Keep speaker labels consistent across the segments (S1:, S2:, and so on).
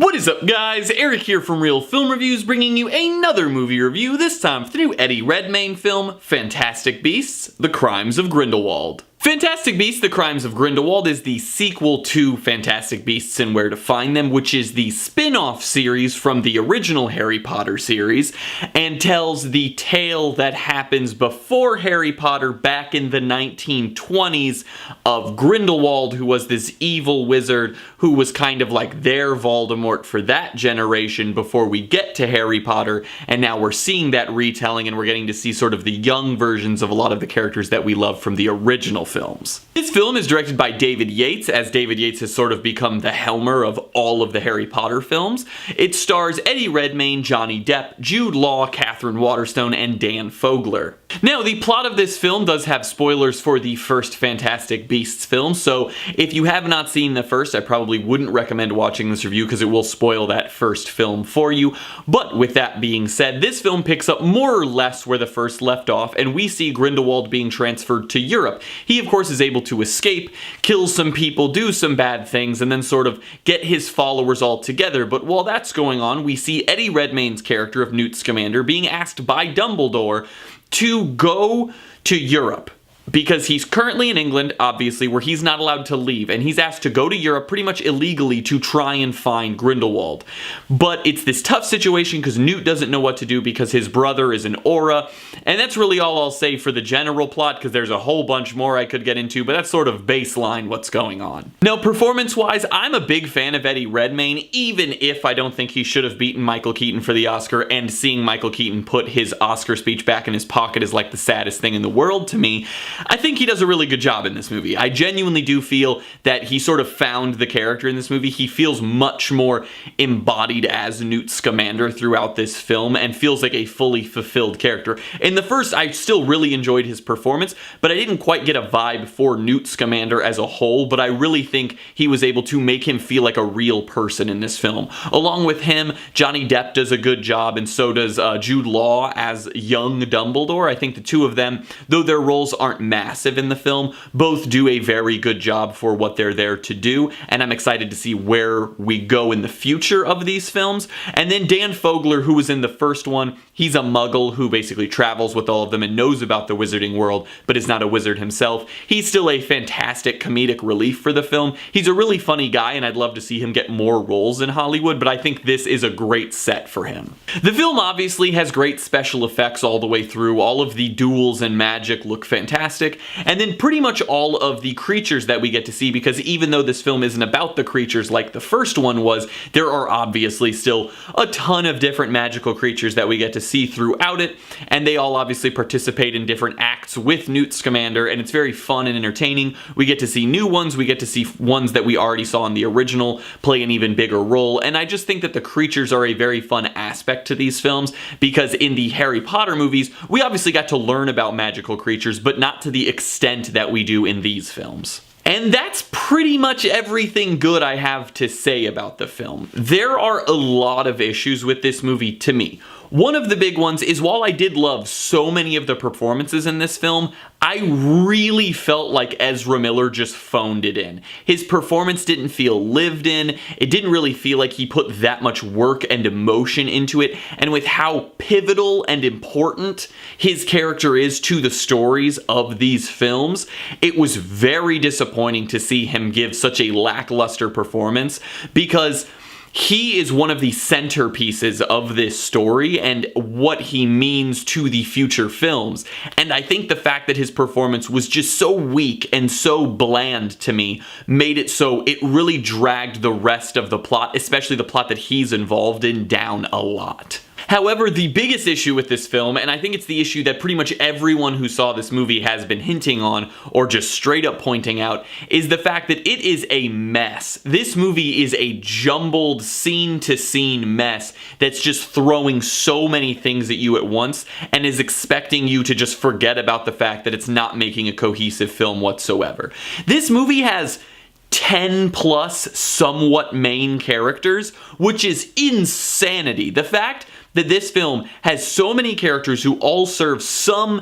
S1: What is up, guys? Eric here from Real Film Reviews, bringing you another movie review, this time for the new Eddie Redmayne film, Fantastic Beasts: The Crimes of Grindelwald. Fantastic Beasts: The Crimes of Grindelwald is the sequel to Fantastic Beasts and Where to Find Them, which is the spin-off series from the original Harry Potter series, and tells the tale that happens before Harry Potter back in the 1920s of Grindelwald, who was this evil wizard who was kind of like their Voldemort for that generation before we get to Harry Potter, and now we're seeing that retelling and we're getting to see sort of the young versions of a lot of the characters that we love from the original films. This film is directed by David Yates, as David Yates has sort of become the helmer of all of the Harry Potter films. It stars Eddie Redmayne, Johnny Depp, Jude Law, Catherine Waterstone, and Dan Fogler. Now, the plot of this film does have spoilers for the first Fantastic Beasts film, so if you have not seen the first, I probably wouldn't recommend watching this review because it will spoil that first film for you. But with that being said, this film picks up more or less where the first left off, and we see Grindelwald being transferred to Europe. He, of course, is able to escape, kill some people, do some bad things, and then sort of get his followers all together. But while that's going on, we see Eddie Redmayne's character of Newt Scamander being asked by Dumbledore to go to Europe, because he's currently in England, obviously, where he's not allowed to leave, and he's asked to go to Europe pretty much illegally to try and find Grindelwald. But it's this tough situation because Newt doesn't know what to do because his brother is an aura, and that's really all I'll say for the general plot because there's a whole bunch more I could get into, but that's sort of baseline what's going on. Now, performance-wise, I'm a big fan of Eddie Redmayne, even if I don't think he should have beaten Michael Keaton for the Oscar, and seeing Michael Keaton put his Oscar speech back in his pocket is like the saddest thing in the world to me. I think he does a really good job in this movie. I genuinely do feel that he sort of found the character in this movie. He feels much more embodied as Newt Scamander throughout this film and feels like a fully fulfilled character. In the first, I still really enjoyed his performance, but I didn't quite get a vibe for Newt Scamander as a whole, but I really think he was able to make him feel like a real person in this film. Along with him, Johnny Depp does a good job, and so does Jude Law as young Dumbledore. I think the two of them, though their roles aren't massive in the film, both do a very good job for what they're there to do, and I'm excited to see where we go in the future of these films. And then Dan Fogler, who was in the first one, he's a muggle who basically travels with all of them and knows about the wizarding world, but is not a wizard himself. He's still a fantastic comedic relief for the film. He's a really funny guy, and I'd love to see him get more roles in Hollywood, but I think this is a great set for him. The film obviously has great special effects all the way through. All of the duels and magic look fantastic, and then pretty much all of the creatures that we get to see, because even though this film isn't about the creatures like the first one was, there are obviously still a ton of different magical creatures that we get to see throughout it, and they all obviously participate in different acts with Newt Scamander, and it's very fun and entertaining. We get to see new ones, we get to see ones that we already saw in the original play an even bigger role, and I just think that the creatures are a very fun aspect to these films, because in the Harry Potter movies, we obviously got to learn about magical creatures, but not to the extent that we do in these films. And that's pretty much everything good I have to say about the film. There are a lot of issues with this movie to me. One of the big ones is, while I did love so many of the performances in this film, I really felt like Ezra Miller just phoned it in. His performance didn't feel lived in, it didn't really feel like he put that much work and emotion into it, and with how pivotal and important his character is to the stories of these films, it was very disappointing to see him give such a lackluster performance, because he is one of the centerpieces of this story and what he means to the future films. And I think the fact that his performance was just so weak and so bland to me made it so it really dragged the rest of the plot, especially the plot that he's involved in, down a lot. However, the biggest issue with this film, and I think it's the issue that pretty much everyone who saw this movie has been hinting on or just straight up pointing out, is the fact that it is a mess. This movie is a jumbled scene-to-scene mess that's just throwing so many things at you at once and is expecting you to just forget about the fact that it's not making a cohesive film whatsoever. This movie has 10 plus somewhat main characters, which is insanity. The fact that this film has so many characters who all serve some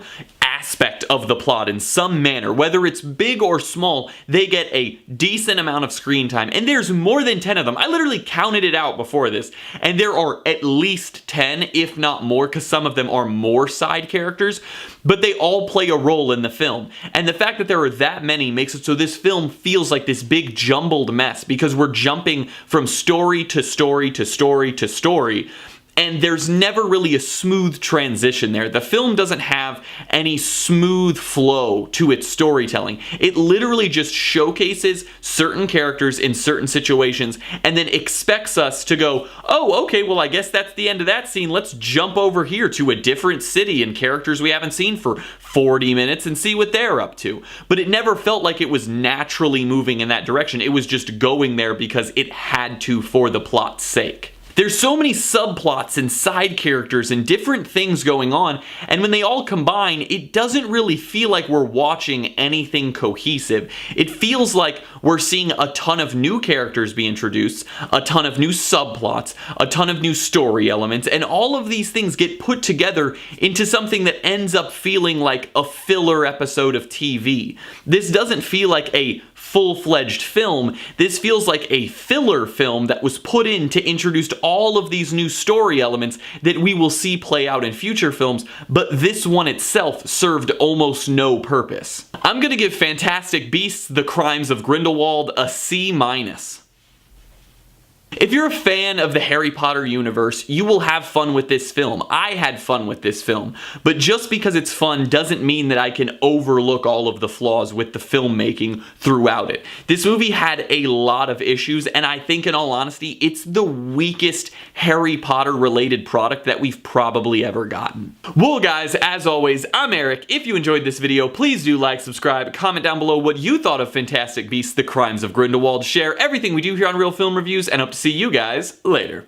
S1: aspect of the plot in some manner, whether it's big or small, they get a decent amount of screen time. And there's more than 10 of them. I literally counted it out before this, and there are at least 10, if not more, because some of them are more side characters, but they all play a role in the film. And the fact that there are that many makes it so this film feels like this big jumbled mess, because we're jumping from story to story to story to story, and there's never really a smooth transition there. The film doesn't have any smooth flow to its storytelling. It literally just showcases certain characters in certain situations and then expects us to go, oh, okay, well, I guess that's the end of that scene. Let's jump over here to a different city and characters we haven't seen for 40 minutes and see what they're up to. But it never felt like it was naturally moving in that direction. It was just going there because it had to for the plot's sake. There's so many subplots and side characters and different things going on, and when they all combine, it doesn't really feel like we're watching anything cohesive. It feels like we're seeing a ton of new characters be introduced, a ton of new subplots, a ton of new story elements, and all of these things get put together into something that ends up feeling like a filler episode of TV. This doesn't feel like a full-fledged film. This feels like a filler film that was put in to introduce all of these new story elements that we will see play out in future films, but this one itself served almost no purpose. I'm gonna give Fantastic Beasts: The Crimes of Grindelwald a C-. If you're a fan of the Harry Potter universe, you will have fun with this film. I had fun with this film, but just because it's fun doesn't mean that I can overlook all of the flaws with the filmmaking throughout it. This movie had a lot of issues, and I think in all honesty, it's the weakest Harry Potter related product that we've probably ever gotten. Well guys, as always, I'm Eric. If you enjoyed this video, please do like, subscribe, comment down below what you thought of Fantastic Beasts: The Crimes of Grindelwald, share everything we do here on Real Film Reviews, and hope to see you guys later.